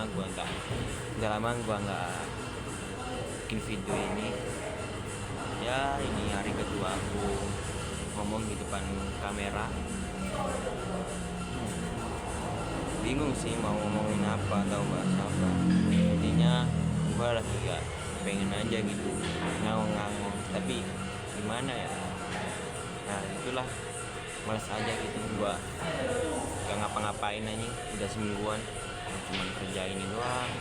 udah lama gua nggak bikin video ini. Ya ini hari kedua aku ngomong di depan kamera. Bingung sih mau ngomongin apa atau bahas apa. Intinya gua lagi gak pengen aja gitu ngomong, tapi gimana ya, nah itulah, malas aja gitu. Gua gak ngapa-ngapain aja udah semingguan, cuman kerja ini doang.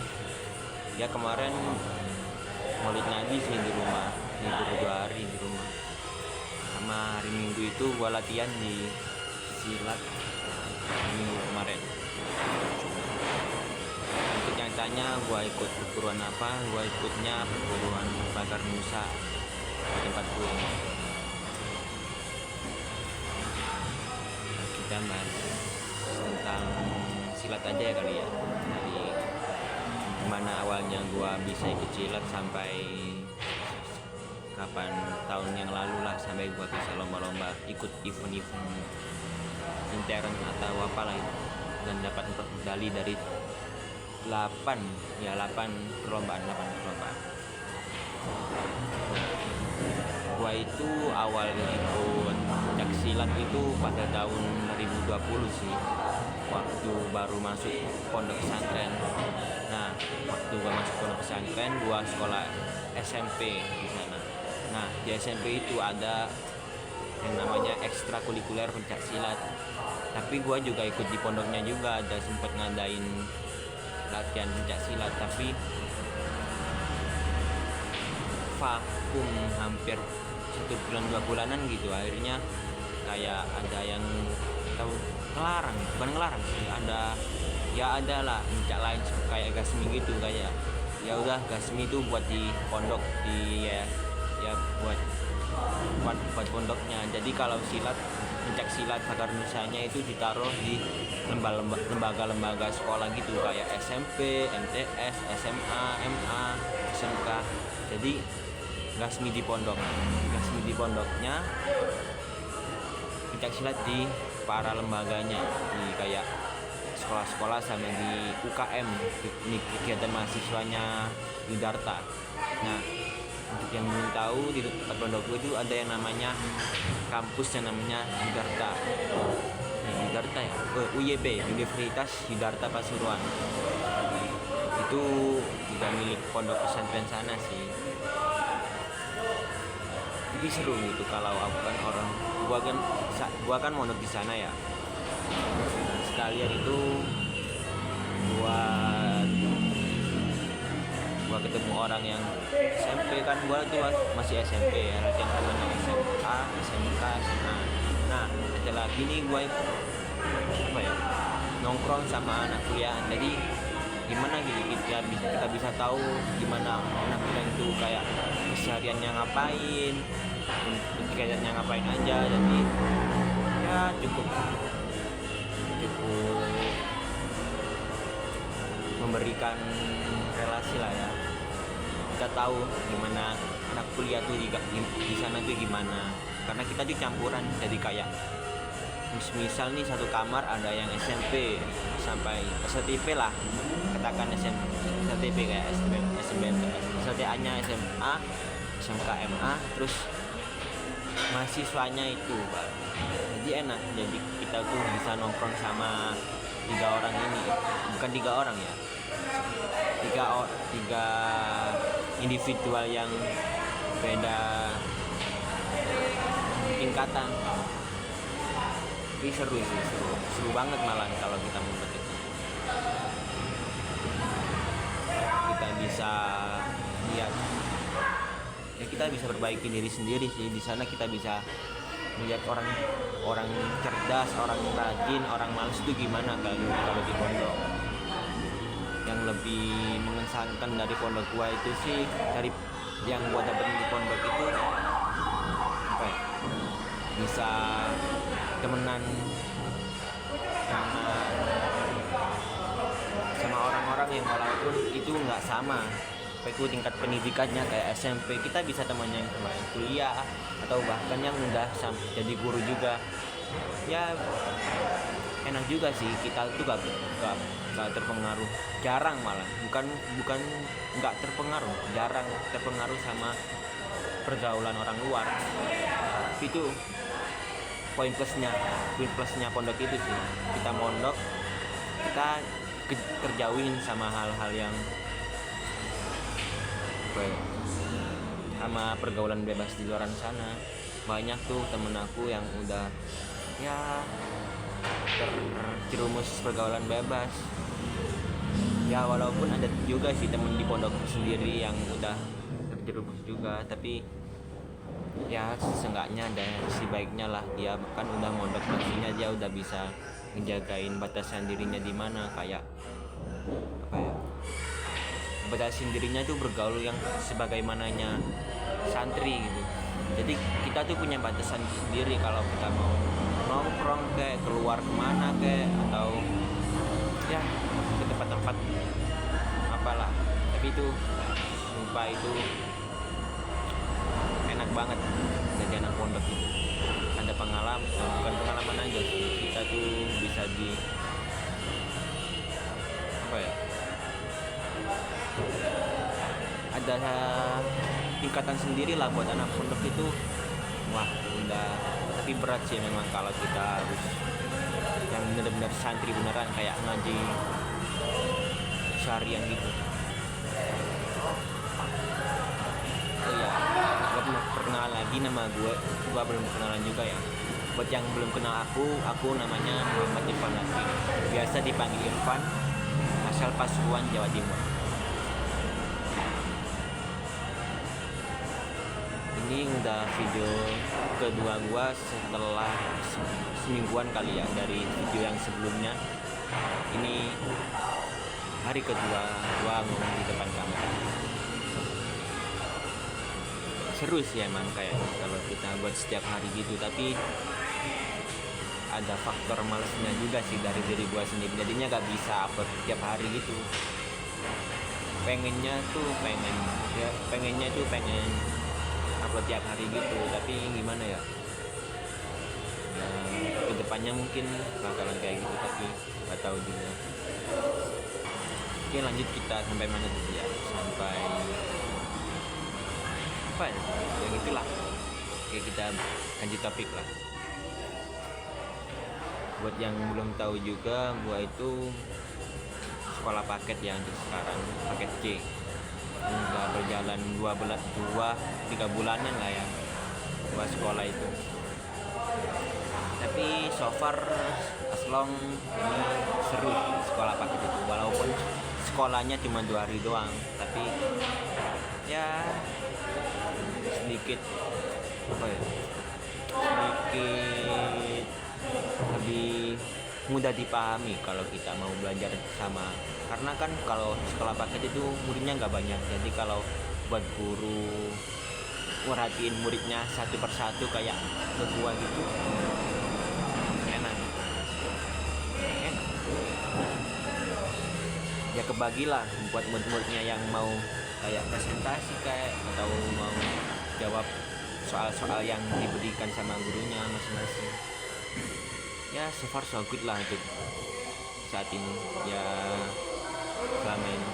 Ya kemarin Maulid Nabi sih di rumah, libur 2 hari di rumah. Sama hari Minggu itu gua latihan di silat minggu kemarin. Untuk yang tanya gua ikut perguruan apa, gua ikutnya perguruan Pagar Nusa di tempat gue. Kita bahas tentang silat aja ya kali ya. Jadi gimana awalnya gua bisa ikut silat sampai kapan, tahun yang lalu lah, sampai gua bisa lomba-lomba, ikut event-event intern atau apalah itu, dan dapat 4 medali dari 8 perlombaan. Gua itu awal ikut pencak silat itu pada tahun 2020 sih, waktu baru masuk pondok pesantren. Nah, waktu gua masuk pondok pesantren, gua sekolah SMP di sana. Nah, di SMP itu ada yang namanya ekstrakurikuler pencak silat. Tapi gua juga ikut di pondoknya juga, ada sempet ngadain latihan pencak silat, tapi vakum hampir 1 bulan 2 bulanan gitu. Akhirnya kayak ada yang tahu bukan ngelarang sih, ada lah pencak lain kayak gasmi gitu, kayak ya udah gasmi itu buat di pondok, di ya buat pondoknya. Jadi kalau silat, pencak silat Pagar Nusanya itu ditaruh di lembaga-lembaga sekolah gitu, kayak SMP, MTS, SMA, MA, SMK. Jadi gasmi di pondoknya, pencak silat di para lembaganya, di kayak sekolah-sekolah sama di UKM, di kegiatan mahasiswanya Yudarta. Nah, untuk yang belum tahu, di tempat pondokku itu ada yang namanya kampus yang namanya Yudarta. Yudarta ya, UYP, Universitas Yudarta Pasuruan. Itu juga milik pondok pesantren sana sih. Jadi seru gitu kalau aku kan gua kan mondok di sana ya. Sekalian itu gua ketemu orang yang SMP, kan gua tuh masih SMP ya, latihan sama SMA, SMK, SMA. Nah, ada lagi nih gua nongkrong sama anak kuliah. Jadi gimana gitu kita bisa tahu gimana anak kuliah itu kayak kesehariannya ngapain, kegiatannya ngapain aja. Jadi ya cukup memberikan relasi lah ya. Kita tahu gimana anak kuliah tuh di sana tuh gimana, karena kita tuh campuran. Jadi kayak misal nih satu kamar ada yang SMP sampai STP lah, katakan STP kayak STA nya SMA, SMK, MA, terus mahasiswanya itu jadi enak. Jadi kita tuh bisa nongkrong sama 3 orang ini, bukan 3 orang ya, 3 individual yang beda tingkatan. Ini seru banget malah kalau kita ngumpet itu. Kita bisa lihat ya, kita bisa perbaiki diri sendiri sih di sana. Kita bisa melihat orang cerdas, orang rajin, orang malas itu gimana kalau di pondok. Yang lebih mengesankan dari pondok gua itu sih, dari yang gua dapetin di pondok itu bisa temenan sama orang-orang yang walaupun itu nggak sama tingkat pendidikannya kayak SMP, kita bisa temannya yang sama kuliah atau bahkan yang udah jadi guru juga. Ya enak enak juga sih, kita tuh gak terpengaruh, jarang malah, bukan bukan nggak terpengaruh, jarang terpengaruh sama pergaulan orang luar. Itu poin plusnya pondok itu sih. Kita mondok, kita terjauhin sama hal-hal yang apa ya, sama pergaulan bebas di luar sana. Banyak tuh temen aku yang udah ya terjerumus pergaulan bebas. Ya walaupun ada juga sih temen di pondok sendiri yang udah terjerumus juga, tapi ya seenggaknya ada sisi baiknya lah. Dia kan udah mondok, pastinya dia udah bisa ngejagain batasan dirinya di mana, kayak apa ya, batasin dirinya tuh bergaul yang sebagaimananya santri gitu. Jadi kita tuh punya batasan sendiri kalau kita mau nongkrong kayak keluar kemana kayak, atau ya ke tempat-tempat apalah. Tapi itu sumpah itu enak banget jadi anak pondok itu. Ada pengalaman, bukan pengalaman aja sih, kita tuh bisa di apa ya, ada tingkatan sendiri lah buat anak pondok itu. Wah udah, tapi berat sih memang kalau kita harus yang benar-benar santri beneran kayak ngaji syariah gitu. Oh iya, gak pernah perkenalan lagi, nama gue belum perkenalan juga ya. Buat yang belum kenal aku namanya Muhammad Irfan Latif, biasa dipanggil Irfan, asal Pasuruan, Jawa Timur. Ini udah video kedua gua setelah semingguan kali ya dari video yang sebelumnya. Ini hari kedua gua ngomong di depan kamera. Seru sih emang kayak kalau kita buat setiap hari gitu, tapi ada faktor malesnya juga sih dari diri gua sendiri, jadinya gak bisa upload tiap hari gitu. Pengennya tuh pengen upload tiap hari gitu, tapi gimana ya, kedepannya mungkin bakalan kayak gitu, tapi gak tahu juga. Oke lanjut, kita sampai mana dulu ya, sampai apa ya, gitulah. Oke kita lanjut topik lah. Buat yang belum tahu juga, gua itu sekolah paket ya untuk sekarang, paket C. Udah berjalan 3 bulanan lah ya gua sekolah itu. Tapi so far as long ini seru sekolah paket itu, walaupun sekolahnya cuma 2 hari doang, tapi ya sedikit apa ya, sedikit lebih mudah dipahami kalau kita mau belajar sama. Karena kan kalau sekolah paket itu muridnya nggak banyak, jadi kalau buat guru merhatiin muridnya satu persatu kayak ke gua gitu enak ya, kebagilah buat murid-muridnya yang mau kayak presentasi kayak, atau mau jawab soal-soal yang diberikan sama gurunya masing-masing. Ya so far so good lah untuk saat ini ya, selama ini.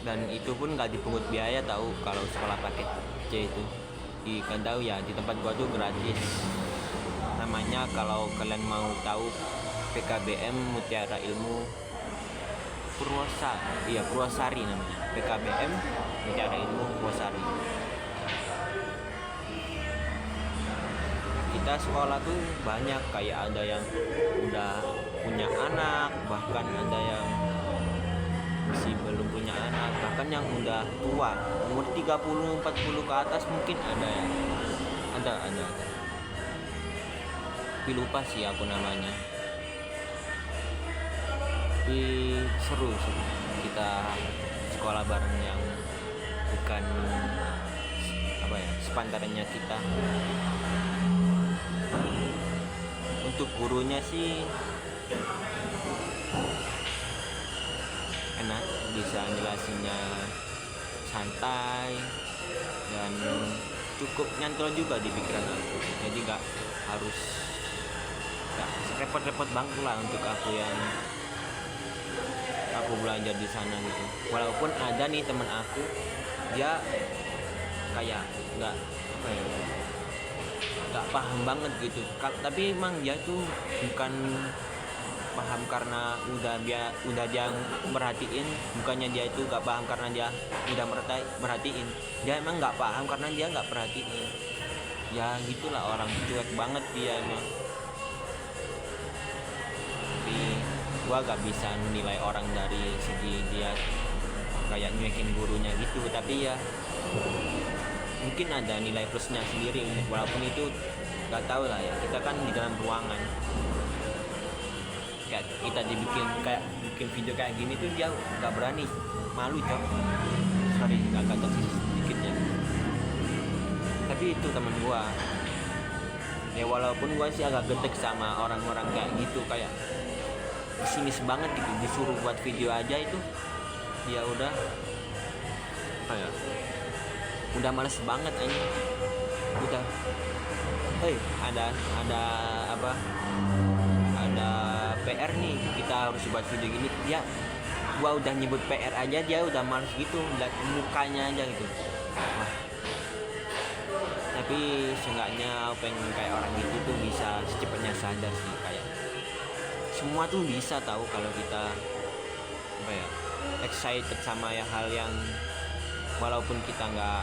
Dan itu pun gak dipungut biaya tahu kalau sekolah paket C itu. Kan tahu ya, di tempat gua tuh gratis. Namanya kalau kalian mau tahu, PKBM Mutiara Ilmu Purwosari namanya. PKBM Mutiara Ilmu Purwosari. Kita sekolah tuh banyak, kayak ada yang udah punya anak, bahkan ada yang masih belum punya anak, bahkan yang udah tua, umur 30-40 ke atas mungkin ada ya. Ada. Tapi lupa sih aku namanya. Tapi seru kita sekolah bareng yang bukan apa ya, sepantarannya kita. Untuk gurunya sih enak, bisa jelasinnya santai dan cukup nyantol juga di pikiran aku, jadi gak harus repot-repot banget lah untuk aku yang aku belajar di sana gitu. Walaupun ada nih temen aku, dia kayak nggak apa ya, nggak paham banget gitu. Tapi emang dia tuh bukan paham karena udah dia merhatiin, bukannya dia itu nggak paham karena dia udah merhatiin. Dia emang nggak paham karena dia nggak perhatiin. Ya gitulah, orang cuek banget dia emang. Tapi gua gak bisa menilai orang dari segi dia kayak nyuekin gurunya gitu. Tapi ya mungkin ada nilai plusnya sendiri, walaupun itu nggak tahu lah ya. Kita kan di dalam ruangan, kayak kita bikin video kayak gini tuh dia nggak berani, malu cok. Sorry agak toksis sedikit ya. Tapi itu teman gua ya, walaupun gua sih agak gedek sama orang-orang kayak gitu, kayak sinis banget gitu. Disuruh buat video aja itu dia udah apa ya, udah males banget aja. Udah ada apa, ada PR nih, kita harus buat video gini. Gua udah nyebut PR aja dia udah males gitu, lihat mukanya aja gitu. Wah. Tapi seenggaknya pengen kayak orang gitu tuh bisa secepatnya sadar sih, kayak semua tuh bisa tahu kalau kita apa ya, excited sama hal yang walaupun kita nggak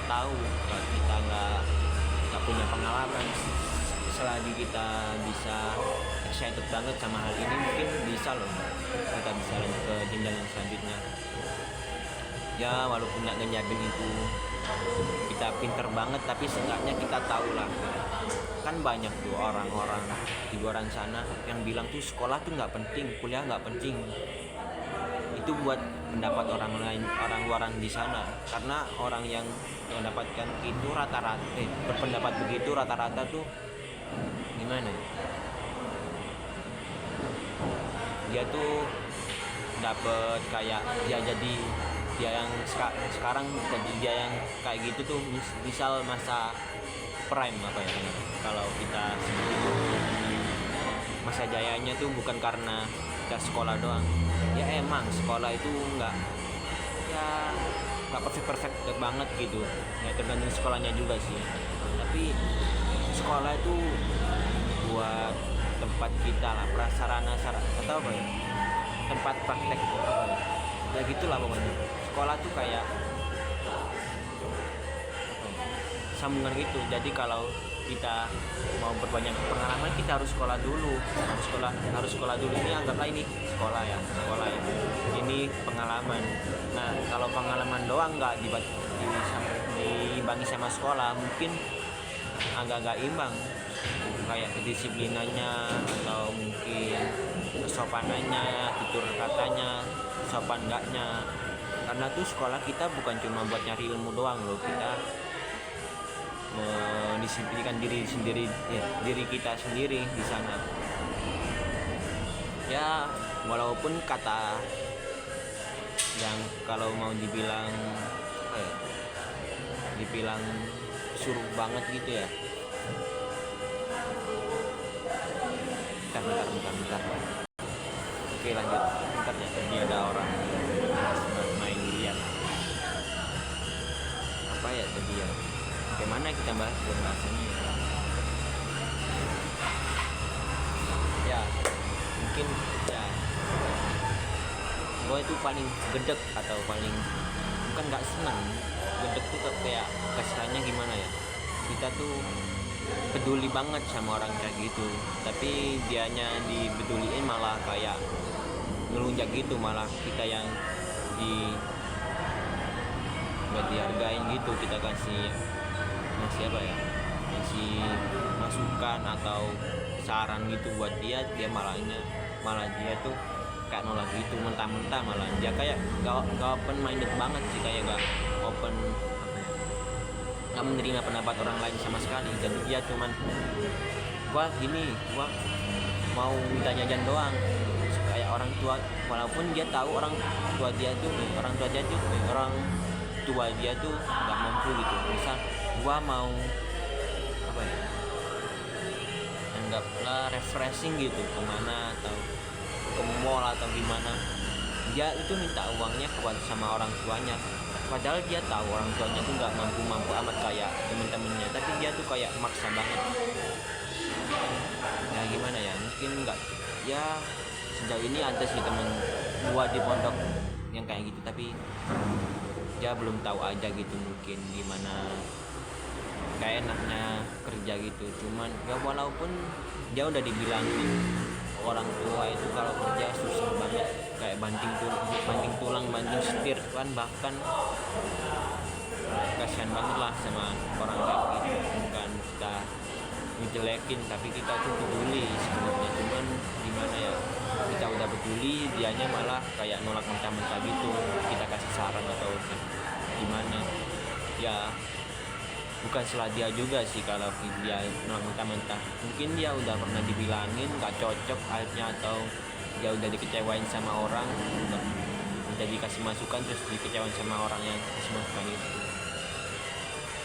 tahu, kalau kita nggak punya pengalaman. Selagi kita bisa excited banget sama hal ini, mungkin bisa loh kita bisa lanjut ke jenjang yang selanjutnya. Ya walaupun nggak ngejamin itu kita pinter banget, tapi seenggaknya kita tahu lah. Kan banyak tuh orang-orang di luar sana yang bilang tuh sekolah tuh nggak penting, kuliah nggak penting. Itu buat pendapat orang lain, orang luaran di sana. Karena orang yang mendapatkan itu rata-rata berpendapat begitu rata-rata tuh gimana, dia tuh dapet kayak dia yang sekarang jadi dia yang kayak gitu tuh. Misal masa prime apa ya, kalau kita sebutin masa jayanya tuh bukan karena kita sekolah doang. Ya emang sekolah itu nggak perfect banget gitu ya, tergantung sekolahnya juga sih. Tapi sekolah itu buat tempat kita lah, prasarana atau apa ya, tempat praktek ya gitulah pokoknya. Sekolah tuh kayak sambungan gitu. Jadi kalau kita mau berbanyak pengalaman, kita harus sekolah dulu. Harus sekolah dulu. Ini anggaplah ini sekolah ya. Ini pengalaman. Nah kalau pengalaman doang nggak diimbangi sama sekolah, mungkin agak imbang, kayak kedisiplinannya atau mungkin kesopanannya, tutur katanya, sopan enggaknya. Karena tuh sekolah kita bukan cuma buat nyari ilmu doang loh, kita mendisiplinkan diri kita sendiri di sana. Ya walaupun kata yang kalau mau dibilang suruh banget gitu ya. Bentar. Oke lanjut. Bentar ya, tadi ada orang main lihat. Apa ya tadi ya? Bagaimana kita bahas bahasanya? Ya mungkin ya, gue itu paling gedek atau paling bukan nggak senang. Gedek tuh kayak kesannya gimana ya? Kita tuh peduli banget sama orang kayak gitu, tapi dianya dipeduliin malah kayak ngelunjak gitu, malah kita yang nggak dihargain gitu. Kita kasih apa ya, kasih masukan atau saran gitu buat dia malah dia tuh kayak nolak gitu mentah-mentah. Malah dia kayak nggak open minded banget sih, kayak nggak open, nggak menerima pendapat orang lain sama sekali. Jadi dia cuman gua mau minta jajan doang, kayak orang tua, walaupun dia tahu orang tua dia tuh nggak mampu gitu. Misal gua mau apa ya, anggaplah refreshing gitu kemana atau ke mall atau gimana, dia itu minta uangnya kepada sama orang tuanya, padahal dia tahu orang tuanya tuh nggak mampu amat kayak temen-temennya, tapi dia tuh kayak maksa banget. Ya gimana ya, mungkin nggak, ya sejauh ini ada sih temen gua di pondok yang kayak gitu, tapi dia belum tahu aja gitu mungkin gimana kayak enaknya kerja gitu. Cuman ya walaupun dia udah dibilangin orang tua itu kalau kerja susah banget, kayak banting tulang banting setir kan, bahkan kasihan banget lah sama orang kayak gitu. Bukan kita ngejelekin, tapi kita tuh peduli sebenarnya, cuman gimana ya, kita udah peduli dianya malah kayak nolak mentah-mentah gitu. Kita kasih saran atau gimana ya, bukan salah dia juga sih kalau dia nolak mentah-mentah. Mungkin dia udah pernah dibilangin gak cocok akhirnya, atau dia udah dikecewain sama orang, udah dikasih masukan terus dikecewain sama orang yang kasih masukan itu.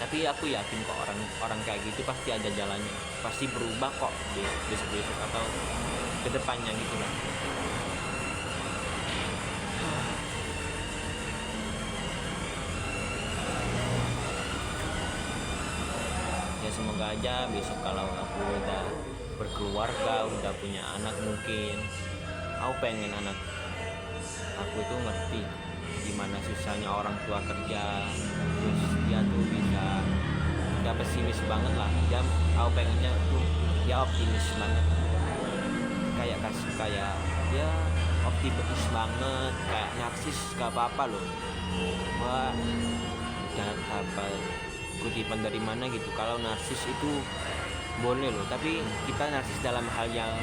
Tapi aku yakin kok orang kayak gitu pasti ada jalannya, pasti berubah kok di besok atau kedepannya gitu lah. Ya semoga aja besok kalau aku udah berkeluarga, udah punya anak, mungkin aku pengen anak aku tuh ngerti gimana susahnya orang tua kerja, terus dia tuh bisa gak pesimis banget lah. Aku pengennya tuh dia optimis banget, kayak dia optimis banget, kayak narsis gak apa-apa loh. Wah, jangan apa kutipan dari mana gitu, kalau narsis itu boleh loh, tapi kita narsis dalam hal yang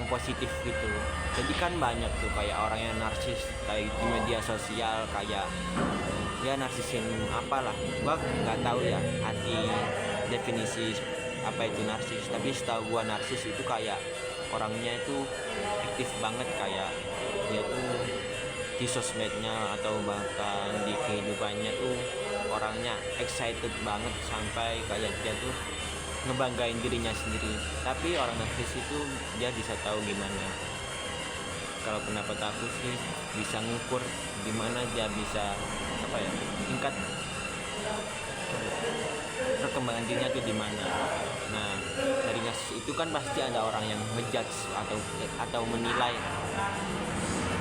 positif gitu. Jadi kan banyak tuh kayak orang yang narsis kayak di media sosial, kayak ya narsisin apalah, gua nggak tahu ya arti definisi apa itu narsis, tapi setahu gua narsis itu kayak orangnya itu aktif banget, kayak dia tuh di sosmednya atau bahkan di kehidupannya tuh orangnya excited banget sampai kayak dia tuh ngebanggain dirinya sendiri. Tapi orang narsis itu dia bisa tahu gimana, kalau pendapat aku sih bisa ngukur gimana dia bisa apa ya, tingkat perkembangan dirinya tuh di mana. Nah, dari narsis itu kan pasti ada orang yang ngejudge atau menilai,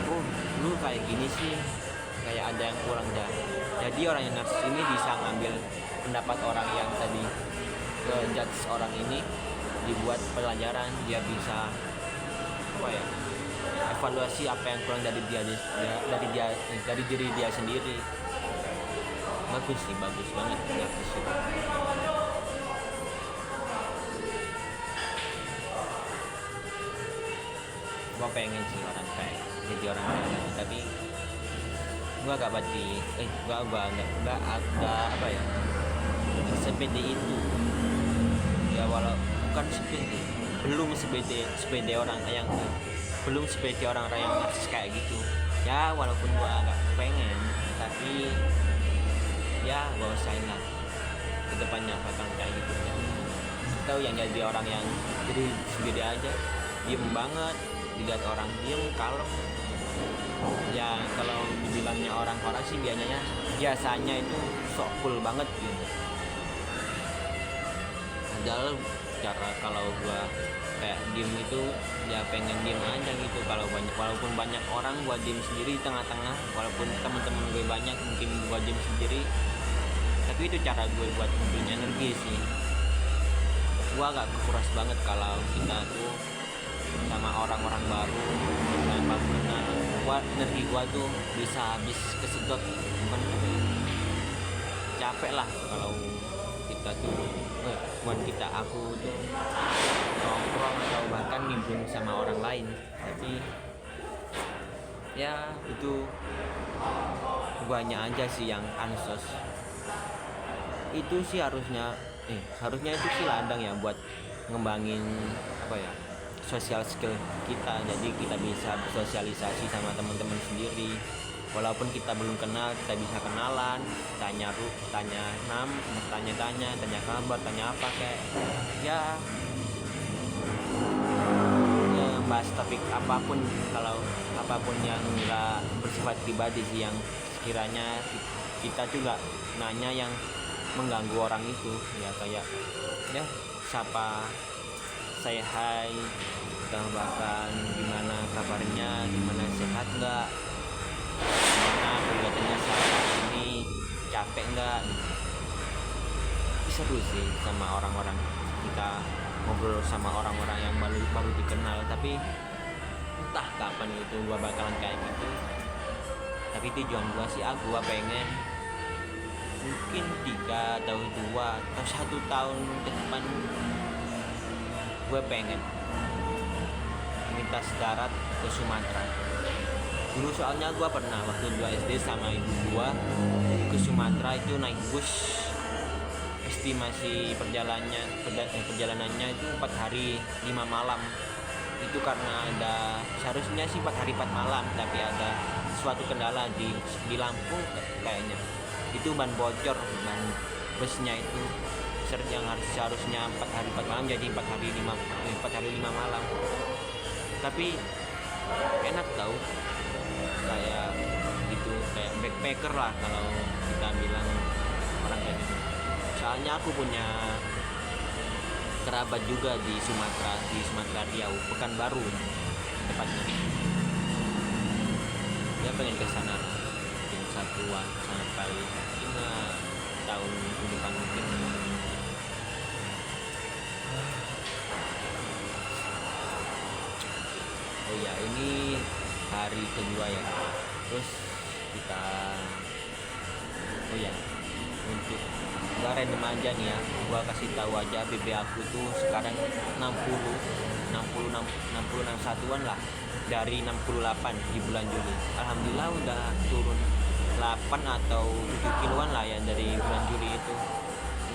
oh lu kayak gini sih, kayak ada yang kurang dah. Jadi orang yang narsis ini bisa ngambil pendapat orang yang tadi judge orang ini, dibuat pelajaran, dia bisa apa ya, evaluasi apa yang kurang dari diri dia sendiri. Bagus sih, bagus banget narsis itu. Gua pengen sih jadi orang kayak gitu, tapi gua gak apa ya, sepede itu ya, walau bukan sepede, belum sepede orang yang narsis kayak gitu ya. Walaupun gua agak pengen, tapi ya gak usahain lah, kedepannya bakal kayak gitu. Tahu yang jadi orang yang jadi sendiri aja, diem banget, dilihat orang diem kalem ya. Kalau dibilangnya orang sih biasanya itu sok cool banget gitu. Padahal cara kalau gua kayak diem itu ya pengen diem aja gitu. Walaupun banyak orang gua diem sendiri di tengah-tengah, walaupun teman-teman gue banyak mungkin gua diem sendiri, tapi itu cara gue buat ngumpulin energi sih. Gua agak kuras banget kalau kita tuh sama orang-orang baru tanpa kenal. Energi gua tuh bisa habis kesedot, capek lah kalau kita tuh aku tuh nongkrong atau bahkan nimbrung sama orang lain. Tapi ya itu guanya aja sih yang ansos. Itu sih harusnya itu sih ladang ya buat ngembangin apa ya, social skill kita. Jadi kita bisa bersosialisasi sama teman-teman sendiri, walaupun kita belum kenal kita bisa kenalan, tanya kabar, tanya apa kayak ya, bahas topik apapun, kalau apapun yang enggak bersifat pribadi sih, yang sekiranya kita juga nanya yang mengganggu orang itu ya, kayak ya sapa, say hi, atau bahkan gimana kabarnya, gimana sehat nggak, gimana kegiatannya saat ini, capek nggak. Seru sih sama orang-orang, kita ngobrol sama orang-orang yang baru dikenal, tapi entah kapan itu gua bakalan kayak gitu. Tapi tujuan gua sih, gua pengen mungkin 3 atau 2 atau 1 tahun ke depan gue pengen lintas darat ke Sumatera. Dulu soalnya gue pernah waktu 2 SD sama ibu gue ke Sumatera itu naik bus, estimasi perjalanannya itu 4 hari 5 malam. Itu karena ada, seharusnya sih 4 hari 4 malam, tapi ada suatu kendala di Lampung kayaknya, itu ban bocor, ban busnya itu yang seharusnya 4 hari 4 malam jadi 4 hari 5 malam. Tapi enak tau, kayak gitu, kayak backpacker lah kalau kita bilang orang kayak gitu. Soalnya aku punya kerabat juga di Sumatera Riau, Pekanbaru tepatnya. Dia pengen ke sana lah, mungkin 1 sampai 5 tahun ke depan mungkin. Oh ya, ini hari kedua ya. Terus kita, oh ya, untuk gua random aja nih ya, gua kasih tahu aja BB aku tuh sekarang 61-an lah, dari 68 di bulan Juli. Alhamdulillah udah turun 8 atau 7 kiloan lah ya dari bulan Juli itu.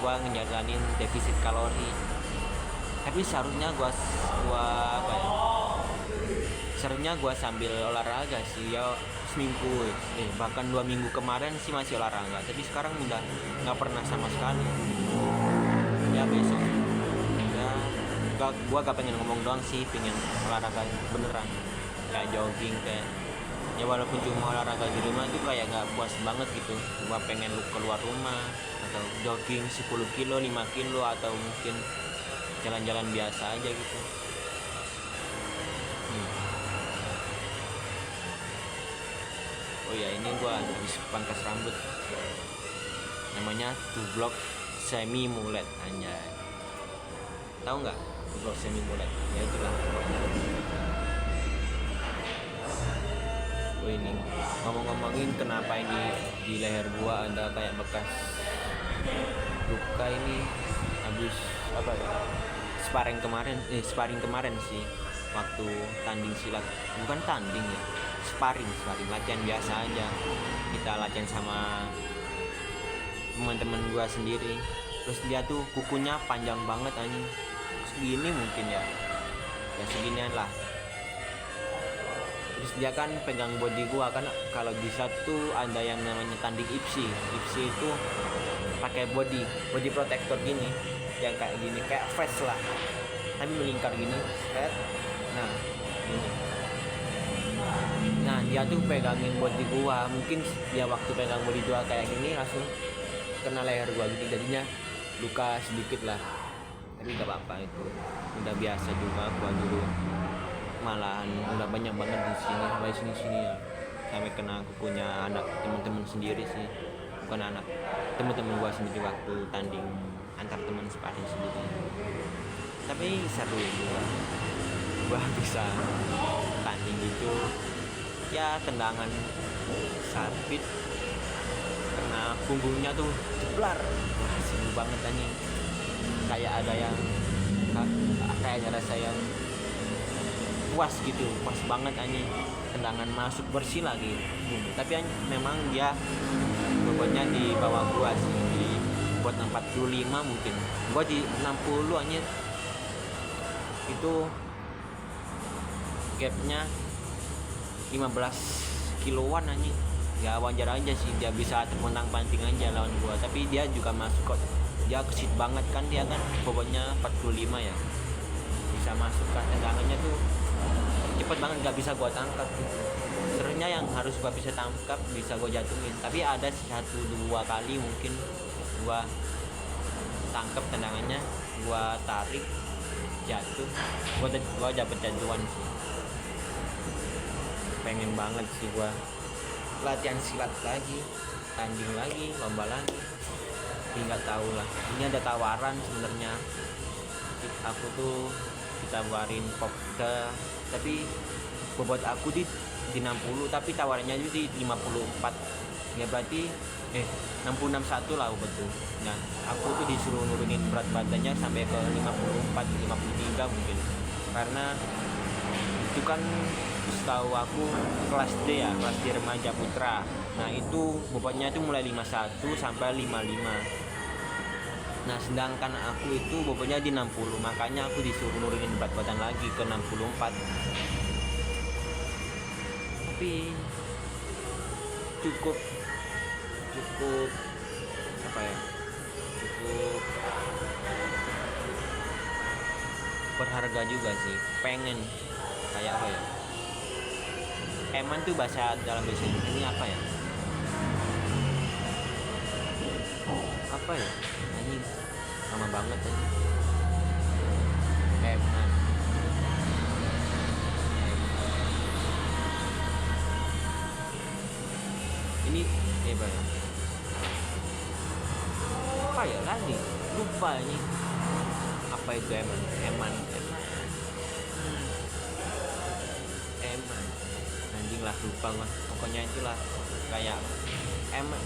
Gua ngejalanin defisit kalori. Tapi seharusnya gua apa ya? Seharusnya gua sambil olahraga sih ya, seminggu bahkan 2 minggu kemarin sih masih olahraga, tapi sekarang udah nggak pernah sama sekali. Ya besok ya gua gak pengen ngomong doang sih, pengen olahraga beneran, kayak jogging, kayak ya walaupun cuma olahraga di rumah itu kayak nggak puas banget gitu. Gua pengen keluar rumah atau jogging 10 kilo, 5 kilo, atau mungkin jalan-jalan biasa aja gitu. Oh ya, ini gua habis pangkas rambut, namanya tublok semi mulet, anjay. Tahu nggak tublok semi mulet? Ya itulah. Oh ini ngomongin kenapa ini di leher gua ada kayak bekas luka, ini habis apa ya, sparring kemarin sih, waktu tanding silat, bukan tanding ya, sparring latihan biasa aja. Kita latihan sama teman-teman gua sendiri. Terus dia tuh kukunya panjang banget anjing, segini mungkin ya seginian lah. Terus dia kan pegang body gua, kan kalau di satu ada yang namanya tanding IPSI itu pakai body protector gini, yang kayak gini, kayak vest lah tapi melingkar gini, kayak nah dia tuh pegangin body gua. Mungkin dia waktu pegang body gua kayak gini langsung kena leher gua gitu, jadinya luka sedikit lah, tapi gak apa-apa, itu udah biasa juga. Gua dulu malahan udah banyak banget di sini, sampai sini ya, sampai kena kukunya anak teman-teman sendiri sih, bukan anak teman-teman gua sendiri waktu tanding antar teman sparring sendiri. Tapi seru juga, gua bisa tanding gitu ya, tendangan sabit karena punggungnya tuh jeblar, seru banget anjing. Kayak ada yang kayak rasa yang puas gitu, puas banget anjing, tendangan masuk bersih lagi. Tapi memang dia bobotnya di bawah gua sih, di buat 45 mungkin, gua di 60 anjir. Itu gapnya 15 kiloan anjing, ya wajar aja sih dia bisa terpontang panting aja lawan gua, tapi dia juga masuk kok, dia kesit banget kan, dia kan bobotnya 45 ya, bisa masuk kan tendangannya tuh cepet banget, gak bisa gua tangkap gitu. Sebenarnya yang harus gua bisa tangkap bisa gua jatuhin, tapi ada 1-2 kali mungkin gua tangkap tendangannya, gua tarik jatuh, gua dapet jatuhan sih. Pengen banget sih gua latihan silat lagi, tanding lagi, lomba lagi, tapi nggak tahu lah. Ini ada tawaran sebenarnya, aku tuh ditawarin Popda, tapi bobot aku di 60, tapi tawarannya itu di 54 ya, berarti 661 lah betul. Nah aku tuh disuruh nurunin berat badannya sampai ke 54 53 mungkin, karena itu kan setahu aku kelas D ya, kelas D remaja putra. Nah itu bobotnya itu mulai 51 sampai 55. Nah sedangkan aku itu bobotnya di 60, makanya aku disuruh nurunin berat badan lagi ke 64. Tapi cukup apa ya, cukup berharga juga sih. Pengen kayak apa ya, eman tuh bahasa dalam bahasa Indonesia ini apa ya, apa ya anjing, lama banget ya. Eman ini apa ya, apa ya lagi, lupa ini apa itu. Eman anjing lah, lupa gua, pokoknya itulah. Kayak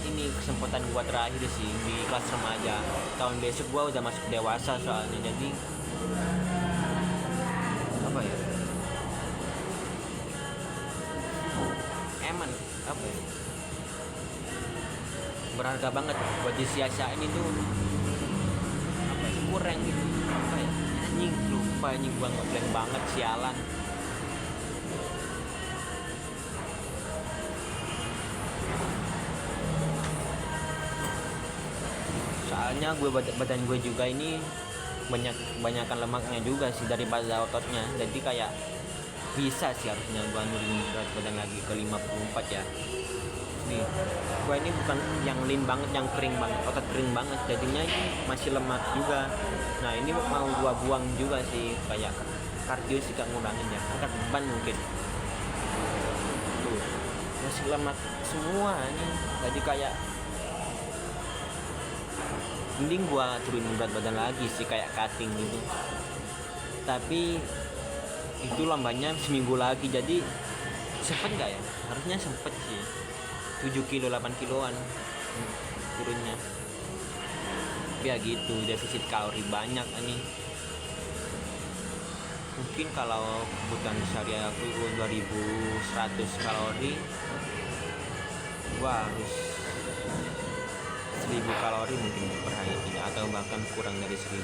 ini kesempatan gua terakhir sih di kelas remaja. Tahun besok gua udah masuk dewasa soalnya, jadi apa ya, eman apa ya, berharga banget buat disia-siain itu, apa ya, kurang gitu, apa ya anjing, lupa anjing, gua ngeblank banget, sialan. Soalnya badan gue juga ini banyakan lemaknya juga sih daripada ototnya, jadi kayak bisa sih harusnya gue nurunin berat badan lagi ke 54 ya. Nih gue ini bukan yang lean banget, yang kering banget, otot kering banget, jadinya masih lemak juga. Nah ini mau gue buang juga sih, kayak kardio sih, gak ngurangin ya, angkat beban mungkin tuh masih lemak semua nih, jadi kayak mending gua turunin berat badan lagi sih, kayak cutting gitu. Tapi itu lombanya seminggu lagi, jadi sempet gak ya, harusnya sempet sih, 7 kilo 8 kiloan turunnya. Tapi ya gitu, defisit kalori banyak nih. Mungkin kalau kebutuhan sehari aku 2100 kalori, gua harus 1000 kalori mungkin per hari ini, atau bahkan kurang dari 1000.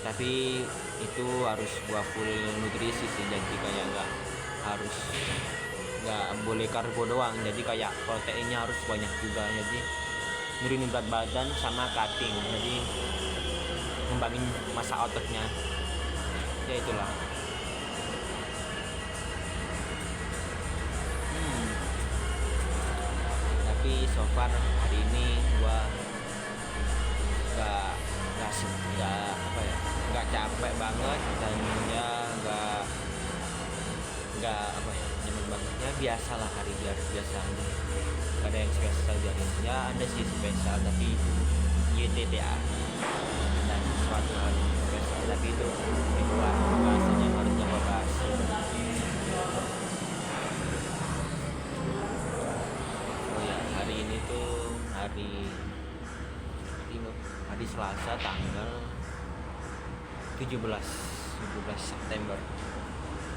Tapi itu harus gua full nutrisi sih, jadi kayak nggak boleh karbo doang, jadi kayak proteinnya harus banyak juga. Jadi nurunin berat badan sama cutting, jadi ngembangin massa ototnya ya, itulah. Tapi so far hari ini gua nggak capek banget, dan ya nggak apa ya, nyaman banget ya, biasalah hari biasa aja, gak ada yang spesial di hari ini. Ya ada sih spesial, tapi itu YTTA, dan suatu hal yang spesial, tapi itu itulah bahasanya yang harusnya gua bahas. Oh ya, hari ini tuh hari Selasa tanggal 17 September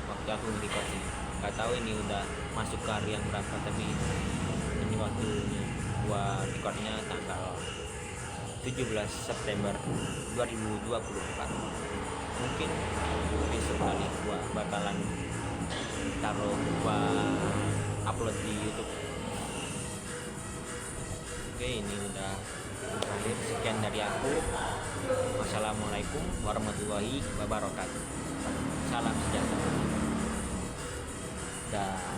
waktu aku nge-record ini. Gak tahu ini udah masuk ke hari yang berapa, tapi ini waktunya gua recordnya tanggal 17 September 2024. Mungkin besok kali gua bakalan gua upload di YouTube. Oke, ini udah terakhir. Sekian dari aku. Wassalamualaikum warahmatullahi wabarakatuh. Salam sejahtera. Dah.